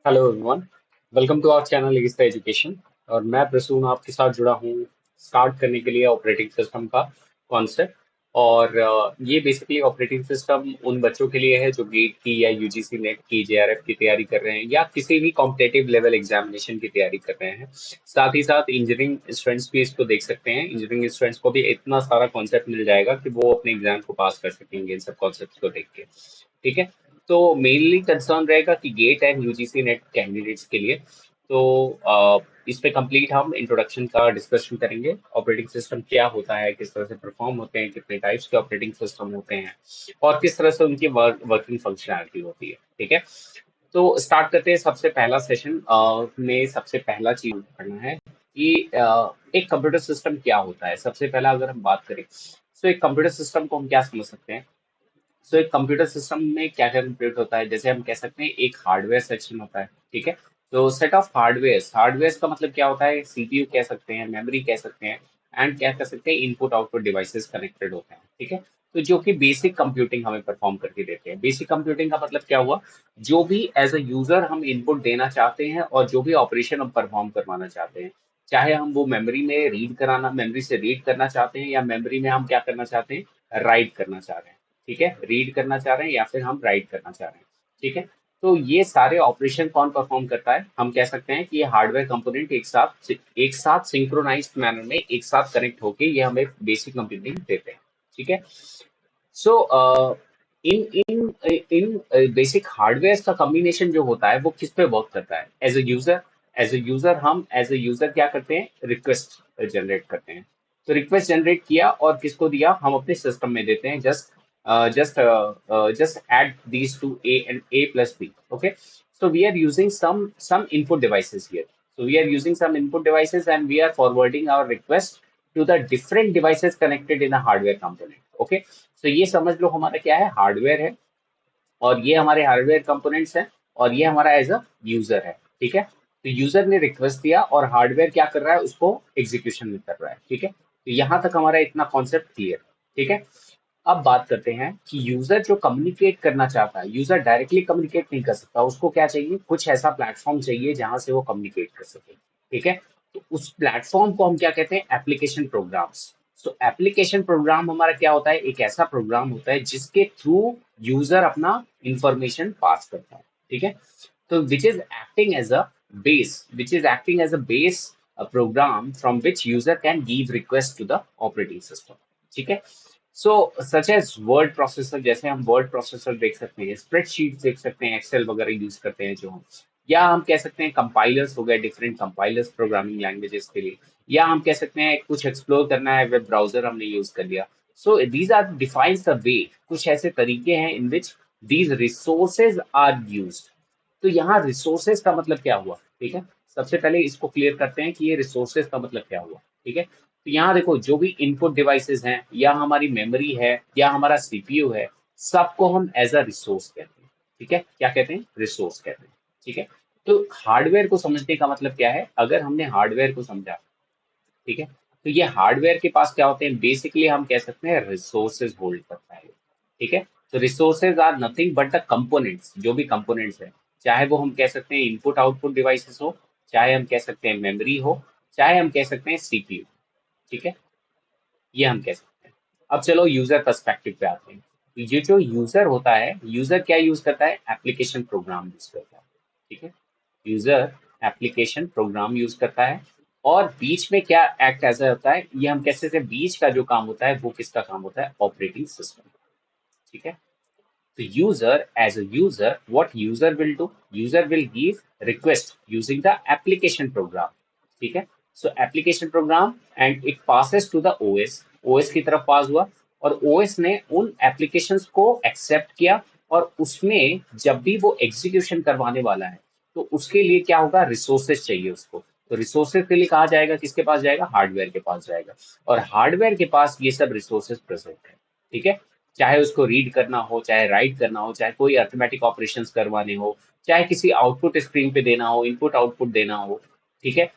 Hello everyone, welcome to our channel East Education. और मैं प्रसून आपके साथ जुड़ा हूँ स्टार्ट करने के लिए ऑपरेटिंग सिस्टम का कॉन्सेप्ट। और ये बेसिकली ऑपरेटिंग सिस्टम उन बच्चों के लिए है जो गेट की या यूजीसी नेट की जेआरएफ की तैयारी कर रहे हैं या किसी भी कॉम्पिटेटिव लेवल एग्जामिनेशन की तैयारी कर रहे हैं। साथ ही साथ इंजीनियरिंग स्टूडेंट्स भी इसको देख सकते हैं। इंजीनियरिंग स्टूडेंट्स को भी इतना सारा कॉन्सेप्ट मिल जाएगा कि वो अपने एग्जाम को पास कर सकेंगे इन सब कॉन्सेप्ट को देख के। ठीक है। तो मेनली कंसर्न रहेगा कि GATE and UGC NET candidates के लिए। तो इस पे कंप्लीट हम इंट्रोडक्शन का डिस्कशन करेंगे। ऑपरेटिंग सिस्टम क्या होता है, किस तरह से परफॉर्म होते हैं, कितने टाइप्स के ऑपरेटिंग सिस्टम होते हैं और किस तरह से उनकी वर्किंग फंक्शनैलिटी होती है। ठीक है। तो स्टार्ट करते हैं। सबसे पहला सेशन में सबसे पहला चीज करना है कि एक कंप्यूटर सिस्टम क्या होता है। सबसे पहला अगर हम बात करें तो एक कंप्यूटर सिस्टम को हम क्या समझ सकते हैं। सो एक कंप्यूटर सिस्टम में क्या क्या कंप्यूट होता है, जैसे हम कह सकते हैं एक हार्डवेयर सेक्शन होता है। ठीक है। तो सेट ऑफ हार्डवेयर, हार्डवेयर का मतलब क्या होता है, सीपीयू कह सकते हैं, मेमोरी कह सकते हैं एंड क्या कह सकते हैं, इनपुट आउटपुट डिवाइसेस कनेक्टेड होते हैं। ठीक है। तो जो कि बेसिक कंप्यूटिंग हमें परफॉर्म करके देते हैं। बेसिक कंप्यूटिंग का मतलब क्या हुआ, जो भी एज अ यूजर हम इनपुट देना चाहते हैं और जो भी ऑपरेशन हम परफॉर्म करवाना चाहते हैं, चाहे हम वो मेमोरी में रीड कराना, मेमोरी से रीड करना चाहते हैं या मेमोरी में हम क्या करना चाहते हैं, राइट करना चाह रहे हैं। ठीक है, रीड करना चाह रहे हैं या फिर हम राइट करना चाह रहे हैं। ठीक है। तो ये सारे ऑपरेशन कौन परफॉर्म करता है, हम कह सकते हैं कि ये हार्डवेयर कंपोनेंट एक साथ सिंक्रोनाइज्ड मैनर में एक साथ कनेक्ट होके ये हमें बेसिक कंप्यूटिंग देते हैं। ठीक है। सो इन इन इन बेसिक हार्डवेयर का कॉम्बिनेशन जो होता है वो किस पे वर्क करता है, एज ए यूजर। हम एज ए यूजर क्या करते हैं, रिक्वेस्ट जनरेट करते हैं। तो रिक्वेस्ट जनरेट किया और किसको दिया, हम अपने सिस्टम में देते हैं। Just add these two, a and a plus b. Okay, so we are using some input devices here. So we are using some input devices and we are forwarding our request to the different devices connected in a hardware component. Okay, so ये समझ लो हमारा क्या है, hardware है और ये हमारे hardware components हैं और ये हमारा एज अ यूजर है। ठीक है। तो यूजर ने रिक्वेस्ट दिया और हार्डवेयर क्या कर रहा है, उसको एग्जीक्यूशन में कर रहा है। ठीक है। तो यहाँ तक हमारा इतना कॉन्सेप्ट क्लियर। ठीक है। अब बात करते हैं कि यूजर जो कम्युनिकेट करना चाहता है, यूजर डायरेक्टली कम्युनिकेट नहीं कर सकता, उसको क्या चाहिए, कुछ ऐसा प्लेटफॉर्म चाहिए जहां से वो कम्युनिकेट कर सके। ठीक है। तो उस प्लेटफॉर्म को हम क्या कहते हैं, एप्लीकेशन प्रोग्राम्स। तो एप्लीकेशन प्रोग्राम हमारा क्या होता है, एक ऐसा प्रोग्राम होता है जिसके थ्रू यूजर अपना इंफॉर्मेशन पास करता है। ठीक है। तो which is acting as a base program from which user can give request to the operating system. ठीक है। So such as word processor, जैसे हम वर्ड प्रोसेसर देख सकते हैं, स्प्रेडशीट देख सकते हैं, एक्सेल वगैरह यूज करते हैं जो हम, या हम कह सकते हैं कंपाइलर्स हो गए, डिफरेंट कंपाइलर्स प्रोग्रामिंग लैंग्वेजेस के लिए, या हम कह सकते हैं कुछ एक्सप्लोर करना है, वेब ब्राउजर हमने यूज कर लिया। So these are defines the way, कुछ ऐसे तरीके हैं in which these resources are used. तो यहाँ रिसोर्सेज का मतलब क्या हुआ। ठीक है। सबसे पहले इसको क्लियर करते हैं कि ये रिसोर्सेज का मतलब क्या हुआ। ठीक है। तो यहाँ देखो, जो भी इनपुट डिवाइसेस हैं या हमारी मेमोरी है या हमारा सीपीयू है, सबको हम एज अ रिसोर्स कहते हैं। ठीक है। क्या कहते हैं, रिसोर्स कहते हैं। ठीक है। तो हार्डवेयर को समझने का मतलब क्या है, अगर हमने हार्डवेयर को समझा, ठीक है, तो ये हार्डवेयर के पास क्या होते हैं, बेसिकली हम कह सकते हैं रिसोर्सेज होल्ड करता है। ठीक है। तो resources are nothing but the components, जो भी कंपोनेंट्स है, चाहे वो हम कह सकते हैं इनपुट आउटपुट डिवाइसेस हो, चाहे हम कह सकते हैं मेमोरी हो, चाहे हम कह सकते हैं सीपीयू। ठीक है। ये हम कह सकते हैं। अब चलो यूजर पर्सपेक्टिव पे आते हैं। तो ये जो यूजर होता है, यूजर क्या यूज करता है, एप्लीकेशन प्रोग्राम यूज करता है। ठीक है। यूजर एप्लीकेशन प्रोग्राम यूज करता है और बीच में क्या एक्ट ऐसा होता है, ये हम कैसे से, बीच का जो काम होता है वो किसका काम होता है, ऑपरेटिंग सिस्टम। ठीक है। तो user, as a user, what user will do, user will give request using the application program. ठीक है। So application program and it passes to the OS, OS की तरफ पास हुआ और ओएस ने उन एप्लीकेशंस को एक्सेप्ट किया और उसमें जब भी वो एग्जीक्यूशन करवाने वाला है तो उसके लिए क्या होगा, रिसोर्सेज चाहिए उसको। तो रिसोर्सेज के लिए कहा जाएगा, किसके पास जाएगा, हार्डवेयर के पास जाएगा। और हार्डवेयर के पास ये सब रिसोर्सेज प्रेजेंट है। ठीक है। चाहे उसको रीड करना हो, चाहे राइट करना हो, चाहे कोई अर्थमेटिक ऑपरेशंस करवाने हो, चाहे किसी आउटपुट स्क्रीन पे देना हो, इनपुट आउटपुट देना हो। ठीक है।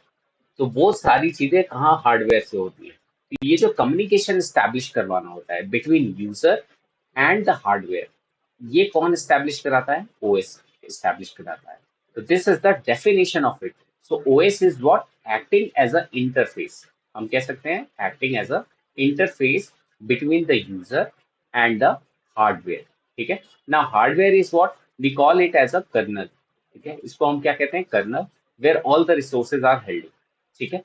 तो वो सारी चीजें कहाँ, हार्डवेयर से होती है। तो ये जो कम्युनिकेशन स्टैब्लिश करवाना होता है between user and the hardware, ये कौन स्टैब्लिश कराता है, ओएस स्टैब्लिश कराता है। So this is the definition of it. So OS is what? Acting as an interface. हम कह सकते हैं acting as a interface between the user and the hardware. ठीक है. Now hardware is what? We call it as a kernel. ठीक है. इसको हम क्या कहते हैं? Kernel, where all the resources are held. ठीक है.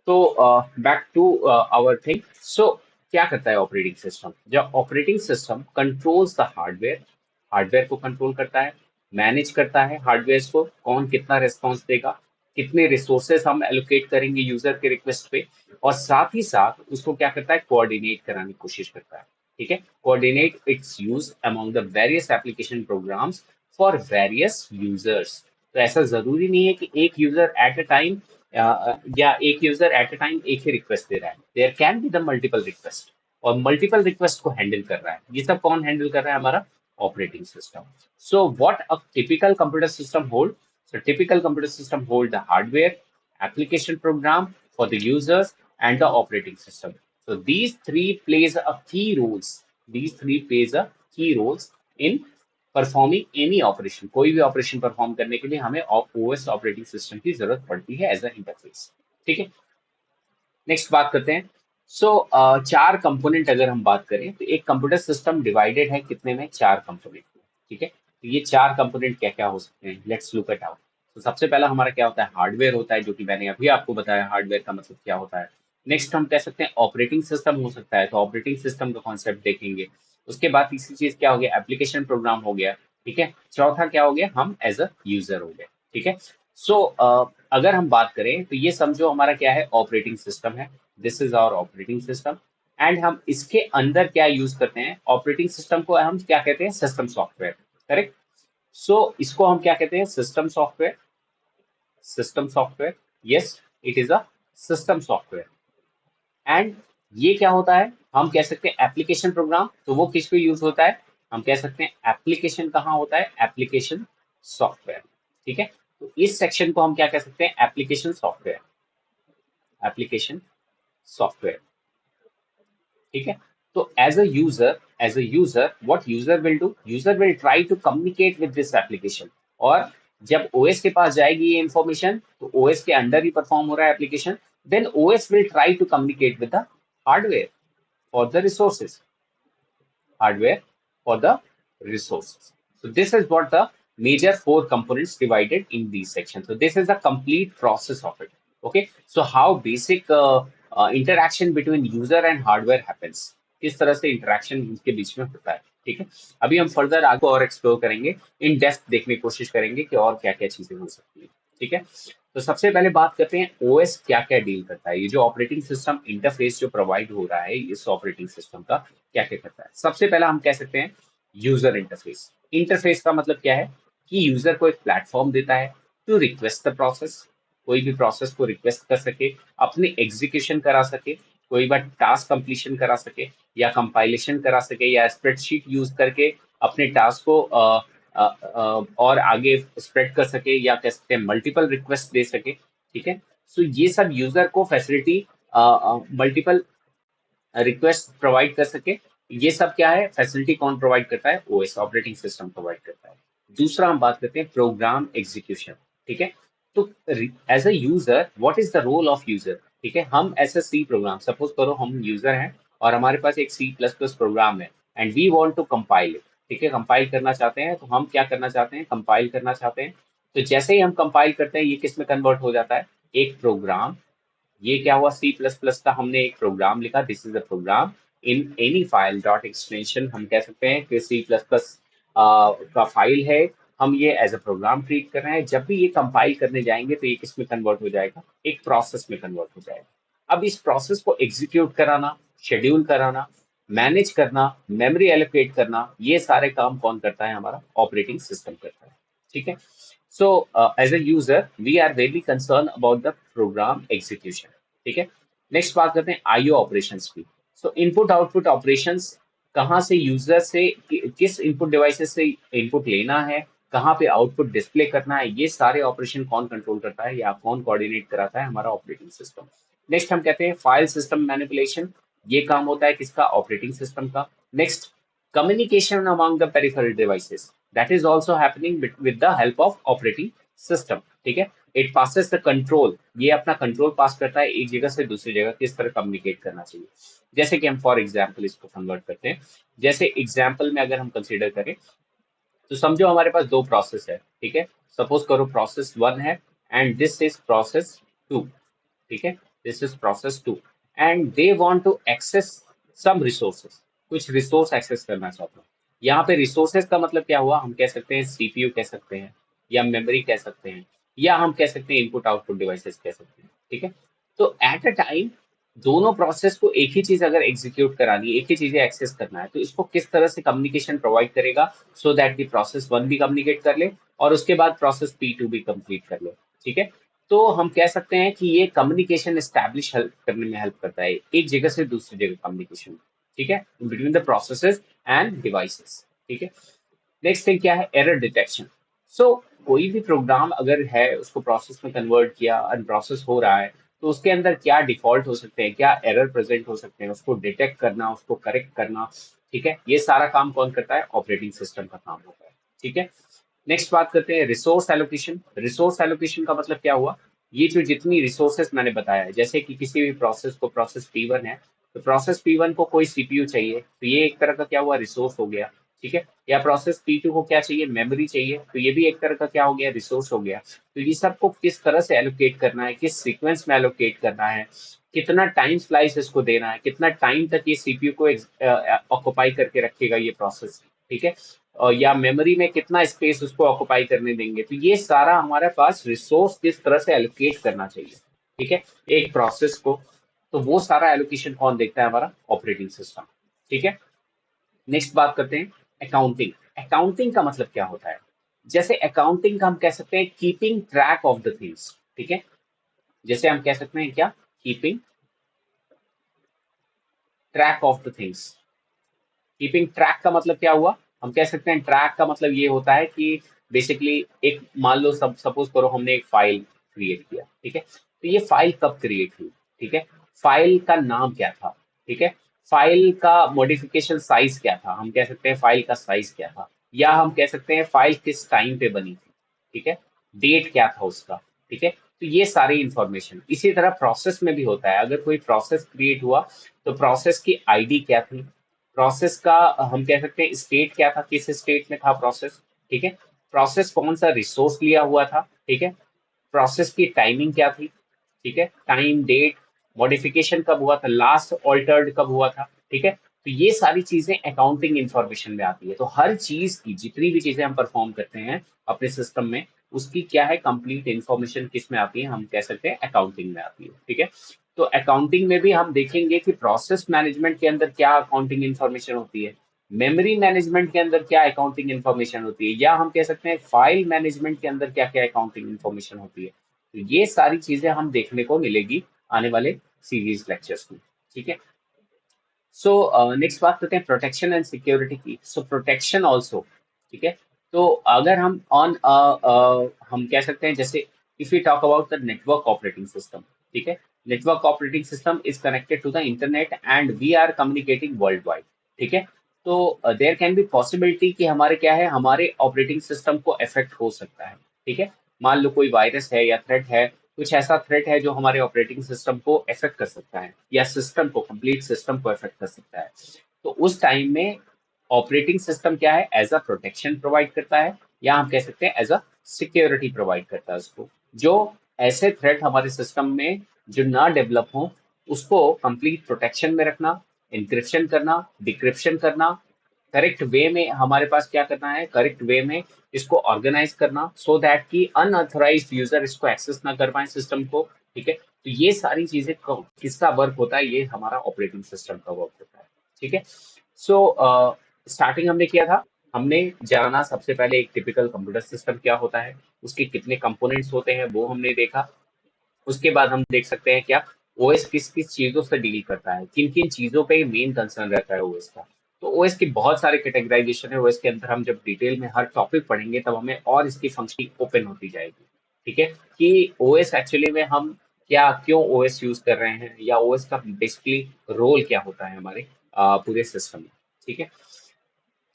तो बैक टू आवर थिंग. सो क्या करता है ऑपरेटिंग सिस्टम? जब operating system controls the hardware, hardware को कंट्रोल करता है, मैनेज करता है हार्डवेयर को, कौन कितना रिस्पॉन्स देगा, कितने रिसोर्सेस हम एलोकेट करेंगे यूजर के रिक्वेस्ट पे, और साथ ही साथ उसको क्या करता है? कोऑर्डिनेट कराने की कोशिश करता है. ठीक है. Coordinate it's use among the various application programs for various users. तो ऐसा जरूरी नहीं है कि एक यूजर एट अ टाइम या एक यूजर एट अ टाइम एक ही रिक्वेस्ट दे रहा है. There can be the multiple request, और मल्टीपल रिक्वेस्ट को हैंडल कर रहा है. ये सब कौन हैंडल कर रहा है? हमारा operating system. So what a typical computer system hold? So typical computer system hold the hardware, application program for the users, and the operating system. So these three plays a key roles. These three plays a key roles in performing any operation. कोई भी operation perform करने के लिए हमें OS operating system की जरूरत पड़ती है एज अ इंटरफेस. ठीक है. नेक्स्ट बात करते हैं. सो चार कंपोनेंट अगर हम बात करें तो एक कंप्यूटर सिस्टम डिवाइडेड है कितने में? चार कंपोनेंट में. ठीक है. तो ये चार कंपोनेंट क्या क्या हो सकते हैं? Let's look at out. तो सबसे पहला हमारा क्या होता है? हार्डवेयर होता है, जो कि मैंने अभी आपको बताया हार्डवेयर का मतलब क्या होता है. नेक्स्ट हम कह सकते हैं ऑपरेटिंग सिस्टम हो सकता है, तो ऑपरेटिंग सिस्टम का कॉन्सेप्ट देखेंगे. उसके बाद तीसरी चीज क्या हो गया? एप्लीकेशन प्रोग्राम हो गया. ठीक है. चौथा क्या हो गया? हम एज अ यूजर हो गए. ठीक है. सो अगर हम बात करें तो ये समझो हमारा क्या है? ऑपरेटिंग सिस्टम है. This is our operating system. And हम इसके अंदर क्या यूज करते हैं? ऑपरेटिंग सिस्टम को हम क्या कहते हैं? System software. करेक्ट. सो इसको हम क्या कहते हैं? System software. System software. Yes, it is a system software. And ये क्या होता है? हम कह सकते हैं एप्लीकेशन प्रोग्राम. तो वो किस पे यूज होता है? हम कह सकते हैं एप्लीकेशन कहाँ होता है? Application software. ठीक है. तो इस सेक्शन को हम क्या कह सकते हैं? Application software. Application software. ठीक है. तो as a user what user will do? User will try to communicate with this application. और जब ओएस के पास जाएगी ये इंफॉर्मेशन, तो ओएस के अंडर ही परफॉर्म हो रहा है application, then OS will try to communicate with the hardware for the resources. Hardware for the resources. So this is what the major four components divided in these sections. So this is the complete process of it. Okay. So how basic interaction between user and hardware happens. किस तरह से interaction इनके बीच में होता है. ठीक है. अभी हम फर्दर आगे और एक्सप्लोर करेंगे, इन डेप्थ देखने की कोशिश करेंगे कि और क्या क्या चीजें हो सकती है. ठीक है. तो सबसे पहले बात करते हैं ओएस क्या क्या डील करता है. ये जो ऑपरेटिंग सिस्टम इंटरफेस जो प्रोवाइड हो रहा है इस ऑपरेटिंग सिस्टम का, क्या क्या करता है? सबसे पहला हम कह सकते हैं यूजर इंटरफेस. इंटरफेस का मतलब क्या है? कि यूजर को एक प्लेटफॉर्म देता है टू रिक्वेस्ट द प्रोसेस. कोई भी प्रोसेस को रिक्वेस्ट कर सके, अपने एग्जीक्यूशन करा सके, कोई बार टास्क कंप्लीशन करा सके, या कंपाइलेशन करा सके, या स्प्रेडशीट यूज करके अपने टास्क को और आगे स्प्रेड कर सके, या कह सकते हैं मल्टीपल रिक्वेस्ट दे सके. ठीक है. सो ये सब यूजर को फैसिलिटी मल्टीपल रिक्वेस्ट प्रोवाइड कर सके. ये सब क्या है? फैसिलिटी कौन प्रोवाइड करता है? ओएस ऑपरेटिंग सिस्टम प्रोवाइड करता है. दूसरा हम बात करते हैं प्रोग्राम एग्जीक्यूशन. ठीक है. तो as a user what is the role of user? ठीक है. हम as a C program, suppose करो हम यूजर हैं और हमारे पास एक सी प्लस प्लस प्रोग्राम है and we want to compile it. ठीक है. कंपाइल करना चाहते हैं, तो हम क्या करना चाहते हैं? कंपाइल करना चाहते हैं. तो जैसे ही हम कंपाइल करते हैं, ये किस में कन्वर्ट हो जाता है? एक प्रोग्राम. ये क्या हुआ? सी प्लस प्लस का हमने एक प्रोग्राम लिखा. This is a program in any file dot extension. हम कह सकते हैं कि सी प्लस प्लस का फाइल है, हम ये एज अ प्रोग्राम ट्रीट कर रहे हैं. जब भी ये कंपाइल करने जाएंगे तो ये किस में कन्वर्ट हो जाएगा? एक प्रोसेस में कन्वर्ट हो जाएगा. अब इस प्रोसेस को एग्जीक्यूट कराना, शेड्यूल कराना, मैनेज करना, मेमोरी एलोकेट करना, ये सारे काम कौन करता है? हमारा ऑपरेटिंग सिस्टम करता है. ठीक है. So, as a user, we are very concerned about the program execution. ठीक है. नेक्स्ट बात करते हैं आईओ ऑपरेशंस की. सो इनपुट आउटपुट ऑपरेशंस, कहाँ से यूजर से किस इनपुट डिवाइसेस से इनपुट लेना है, कहाँ पे आउटपुट डिस्प्ले करना है, ये सारे ऑपरेशन कौन कंट्रोल करता है या कौन कोऑर्डिनेट कराता है? हमारा ऑपरेटिंग सिस्टम. नेक्स्ट हम कहते हैं फाइल सिस्टम मैनिपुलेशन. ये काम होता है किसका? ऑपरेटिंग सिस्टम का. Next, communication among the peripheral devices. That is also happening with the help of operating system, ठीक है। इट पासेस द कंट्रोल, ये अपना कंट्रोल पास करता है एक जगह से दूसरी जगह किस तरह कम्युनिकेट करना चाहिए। जैसे कि हम फॉर एग्जाम्पल इसको कन्वर्ट करते हैं, जैसे एग्जाम्पल में अगर हम कंसिडर करें तो समझो हमारे पास दो प्रोसेस है, ठीक है। सपोज करो प्रोसेस वन है and this is process two, ठीक है। This is process two and they want to access some resources, कुछ रिसोर्स एक्सेस करना चाहते हैं। यहाँ पे रिसोर्सेस का मतलब क्या हुआ, हम कह सकते हैं सीपीयू कह सकते हैं, या मेमोरी कह सकते हैं, या हम कह सकते हैं इनपुट आउटपुट डिवाइसेस कह सकते हैं, ठीक है। तो एट अ टाइम दोनों प्रोसेस को एक ही चीज अगर एग्जीक्यूट करानी है, एक ही चीजें एक्सेस करना है, तो इसको किस तरह से कम्युनिकेशन प्रोवाइड करेगा सो दैट कि प्रोसेस वन भी कम्युनिकेट कर ले और उसके बाद प्रोसेस पी टू भी कंप्लीट कर ले, ठीक है। तो हम कह सकते हैं कि ये कम्युनिकेशन एस्टैब्लिश हेल्प करने में हेल्प करता है, एक जगह से दूसरी जगह कम्युनिकेशन, ठीक है, between the processes end devices, ठीक है। नेक्स्ट थिंग क्या है, एरर डिटेक्शन। सो कोई भी प्रोग्राम अगर है उसको प्रोसेस में कन्वर्ट किया, अनप्रोसेस हो रहा है, तो उसके अंदर क्या डिफॉल्ट हो सकते हैं, क्या एरर प्रेजेंट हो सकते हैं, उसको डिटेक्ट करना, उसको करेक्ट करना, ठीक है, ये सारा काम कौन करता है, ऑपरेटिंग सिस्टम का काम होता है, ठीक है। नेक्स्ट बात करते हैं रिसोर्स एलोकेशन। रिसोर्स एलोकेशन का मतलब क्या हुआ, ये जो जितनी रिसोर्सेस मैंने बताया है, जैसे कि किसी भी प्रोसेस को, प्रोसेस पी वन है, तो प्रोसेस पी वन को कोई सीपीयू चाहिए, तो ये एक तरह का क्या हुआ, रिसोर्स हो गया, ठीक है। या प्रोसेस पी टू को क्या चाहिए, मेमोरी चाहिए, तो ये भी एक तरह का क्या हो गया, रिसोर्स हो गया। तो ये सबको किस तरह से एलोकेट करना है, किस सीक्वेंस में एलोकेट करना है, कितना टाइम स्लाइस इसको देना है, कितना टाइम तक ये सीपीयू को ऑक्युपाई करके रखेगा ये प्रोसेस, ठीक है। या मेमोरी में कितना स्पेस उसको ऑक्युपाई करने देंगे, तो ये सारा हमारे पास रिसोर्स किस तरह से एलोकेट करना चाहिए, ठीक है, एक प्रोसेस को। तो वो सारा एलोकेशन कौन देखता है, हमारा ऑपरेटिंग सिस्टम, ठीक है। नेक्स्ट बात करते हैं अकाउंटिंग। अकाउंटिंग का मतलब क्या होता है, जैसे अकाउंटिंग का हम कह सकते हैं keeping track of the things, ठीक है। जैसे हम कह सकते हैं क्या, keeping track of the things. Keeping track का मतलब क्या हुआ, हम कह सकते हैं ट्रैक का मतलब ये होता है कि बेसिकली एक मान लो सब सपोज करो हमने एक फाइल क्रिएट किया, ठीक है, तो ये फाइल कब क्रिएट हुई, ठीक है, फाइल का नाम क्या था, ठीक है, फाइल का मॉडिफिकेशन साइज क्या था, हम कह सकते हैं फाइल का साइज क्या था, या हम कह सकते हैं फाइल किस टाइम पे बनी थी, ठीक है, डेट क्या था उसका, ठीक है। तो ये सारी इंफॉर्मेशन इसी तरह प्रोसेस में भी होता है, अगर कोई प्रोसेस क्रिएट हुआ तो प्रोसेस की आईडी क्या थी, प्रोसेस का हम कह सकते हैं स्टेट क्या था, किस स्टेट में था प्रोसेस, ठीक है, प्रोसेस कौन सा रिसोर्स लिया हुआ था, ठीक है, प्रोसेस की टाइमिंग क्या थी, ठीक है, टाइम डेट, मॉडिफिकेशन कब हुआ था, लास्ट ऑल्टर्ड कब हुआ था, ठीक है। तो ये सारी चीजें अकाउंटिंग इंफॉर्मेशन में आती है। तो हर चीज की जितनी भी चीजें हम परफॉर्म करते हैं अपने सिस्टम में, उसकी क्या है कंप्लीट इंफॉर्मेशन किस में आती है, हम कह सकते हैं अकाउंटिंग में आती है, ठीक है। तो अकाउंटिंग में भी हम देखेंगे कि प्रोसेस मैनेजमेंट के अंदर क्या अकाउंटिंग इंफॉर्मेशन होती है, मेमोरी मैनेजमेंट के अंदर क्या अकाउंटिंग इंफॉर्मेशन होती है, या हम कह सकते हैं फाइल मैनेजमेंट के अंदर क्या क्या अकाउंटिंग इंफॉर्मेशन होती है। तो ये सारी चीजें हम देखने को मिलेगी आने वाले सीरीज लेक्चर्स में, ठीक है। सो नेक्स्ट बात करते हैं प्रोटेक्शन एंड सिक्योरिटी की। सो प्रोटेक्शन ऑल्सो, ठीक है। तो अगर हम ऑन हम कह सकते हैं जैसे if you talk about the network operating system, ठीक है, network operating system is connected to the internet and we are communicating worldwide, ठीक है। तो देयर कैन बी पॉसिबिलिटी कि हमारे क्या है, हमारे ऑपरेटिंग सिस्टम को इफेक्ट हो सकता है, ठीक है। मान लो कोई वायरस है या थ्रेट है, कुछ ऐसा थ्रेट है जो हमारे ऑपरेटिंग सिस्टम को इफेक्ट कर सकता है, या सिस्टम को, कंप्लीट सिस्टम को इफेक्ट कर सकता है। तो उस टाइम में ऑपरेटिंग सिस्टम क्या है, एज अ प्रोटेक्शन प्रोवाइड करता है, या हम कह सकते हैं एज अ सिक्योरिटी प्रोवाइड करता है उसको, जो ऐसे थ्रेट हमारे सिस्टम में जो ना डेवलप हो, उसको कंप्लीट प्रोटेक्शन में रखना, इंक्रिप्शन करना, डिक्रिप्शन करना, करेक्ट वे में हमारे पास क्या करना है, करेक्ट वे में इसको ऑर्गेनाइज करना, सो दैट कि अनऑथराइज्ड यूजर इसको एक्सेस ना कर पाए सिस्टम को, ठीक है। तो ये सारी चीजें किसका वर्क होता है, ये हमारा ऑपरेटिंग सिस्टम का वर्क होता है, ठीक है। सो स्टार्टिंग हमने किया था, हमने जाना सबसे पहले एक टिपिकल कंप्यूटर सिस्टम क्या होता है, उसके कितने कंपोनेंट्स होते हैं वो हमने देखा। उसके बाद हम देख सकते हैं क्या, ओएस किस किस चीजों से डील करता है, किन किन चीजों पे मेन कंसर्न रहता है ओएस का। तो ओएस की बहुत सारे कैटेगराइजेशन है ओएस के अंदर, हम जब डिटेल में हर टॉपिक पढ़ेंगे तब हमें और इसकी फंक्शनिंग ओपन होती जाएगी, ठीक है, कि ओएस एक्चुअली में हम क्या क्यों ओएस यूज कर रहे हैं, या ओएस का बेसिकली रोल क्या होता है हमारे पूरे सिस्टम में, ठीक है।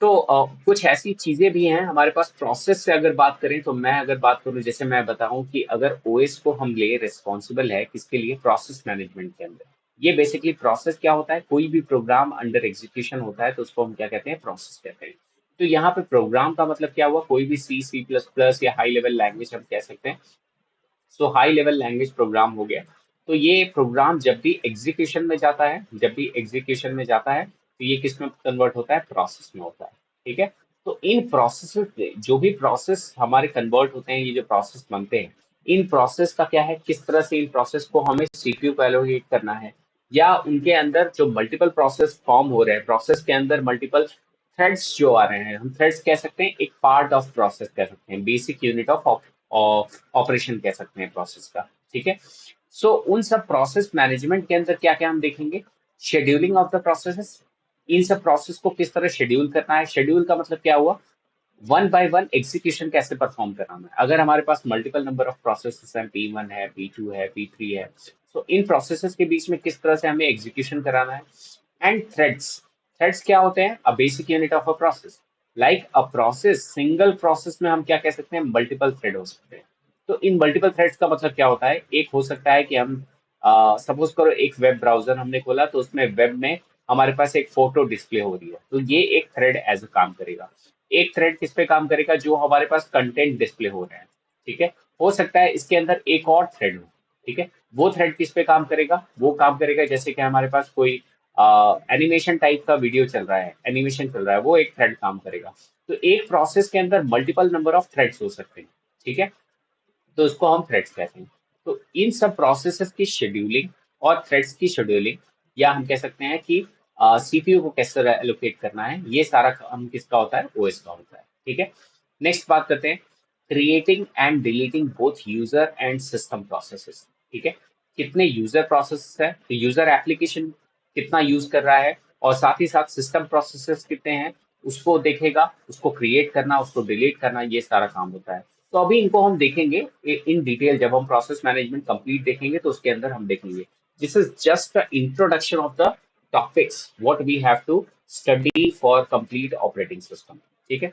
तो कुछ ऐसी चीजें भी हैं हमारे पास प्रोसेस से अगर बात करें तो मैं अगर बात करूं जैसे मैं बताऊं कि अगर ओएस को हम ले रिस्पॉन्सिबल है किसके लिए प्रोसेस मैनेजमेंट के अंदर। ये बेसिकली प्रोसेस क्या होता है, कोई भी प्रोग्राम अंडर एग्जीक्यूशन होता है तो उसको हम क्या कहते हैं, प्रोसेस कहते हैं। तो यहाँ पे प्रोग्राम का मतलब क्या हुआ, कोई भी सी प्लस प्लस या हाई लेवल लैंग्वेज हम कह सकते हैं। सो हाई लेवल लैंग्वेज प्रोग्राम हो गया। तो ये प्रोग्राम जब भी एग्जीक्यूशन में जाता है, जब भी एग्जीक्यूशन में जाता है तो ये किस में कन्वर्ट होता है, प्रोसेस में होता है। ठीक है। तो इन प्रोसेस जो भी प्रोसेस हमारे कन्वर्ट होते हैं, ये जो प्रोसेस बनते हैं, इन प्रोसेस का क्या है, किस तरह से इन प्रोसेस को हमें सीपीयू को एलोकेट करना है, या उनके अंदर जो मल्टीपल प्रोसेस फॉर्म हो रहे हैं, प्रोसेस के अंदर मल्टीपल थ्रेड्स जो आ रहे हैं, हम थ्रेड्स कह सकते हैं, एक पार्ट ऑफ प्रोसेस कह सकते हैं, बेसिक यूनिट ऑफ ऑपरेशन कह सकते हैं प्रोसेस का। ठीक है। सो उन सब प्रोसेस मैनेजमेंट के अंदर क्या क्या हम देखेंगे, शेड्यूलिंग ऑफ द प्रोसेसेस, इन सब प्रोसेस को किस तरह शेड्यूल करना है। शेड्यूल का मतलब क्या हुआ, वन बाय वन एग्जीक्यूशन कैसे परफॉर्म कराना है। अगर हमारे पास मल्टीपल नंबर ऑफ प्रोसेसेस हैं, P1 है, P2 है, P3 है, तो इन प्रोसेसेस के बीच में किस तरह से हमें एग्जीक्यूशन कराना है। एंड थ्रेड्स, थ्रेड्स क्या होते हैं, a basic unit of a process. Like a process, single process में हम क्या कह सकते हैं, मल्टीपल थ्रेड हो सकते हैं। तो इन मल्टीपल थ्रेड्स का मतलब क्या होता है, एक हो सकता है कि हम सपोज करो एक वेब ब्राउजर हमने खोला, तो उसमें वेब में हमारे पास एक फोटो डिस्प्ले हो रही है, तो ये एक थ्रेड एज अ काम करेगा। एक थ्रेड किस पे काम करेगा, जो हमारे पास कंटेंट डिस्प्ले हो रहा है। ठीक है। हो सकता है इसके अंदर एक और थ्रेड हो। ठीक है। वो थ्रेड किस पे काम करेगा, वो काम करेगा जैसे कि हमारे पास कोई एनिमेशन टाइप का वीडियो चल रहा है, एनिमेशन चल रहा है, वो एक थ्रेड काम करेगा। तो एक प्रोसेस के अंदर मल्टीपल नंबर ऑफ थ्रेड्स हो सकते हैं। ठीक है। तो उसको हम थ्रेड्स कहते हैं। तो इन सब प्रोसेसेस की शेड्यूलिंग और थ्रेड्स की शेड्यूलिंग, या हम कह सकते हैं कि सीपीयू को कैसे एलोकेट करना है, ये सारा काम किसका होता है, ओएस का होता है। ठीक है। नेक्स्ट बात करते हैं, creating and deleting both user and system processes. ठीक है। कितने यूजर प्रोसेस है, तो यूजर एप्लीकेशन कितना यूज कर रहा है, और साथ ही साथ सिस्टम प्रोसेसेस कितने हैं, उसको देखेगा, उसको क्रिएट करना, उसको डिलीट करना, ये सारा काम होता है। तो अभी इनको हम देखेंगे इन डिटेल, जब हम प्रोसेस मैनेजमेंट कंप्लीट देखेंगे तो उसके अंदर हम देखेंगे। This is just the introduction of the topics what we have to study for complete operating system. ठीक है।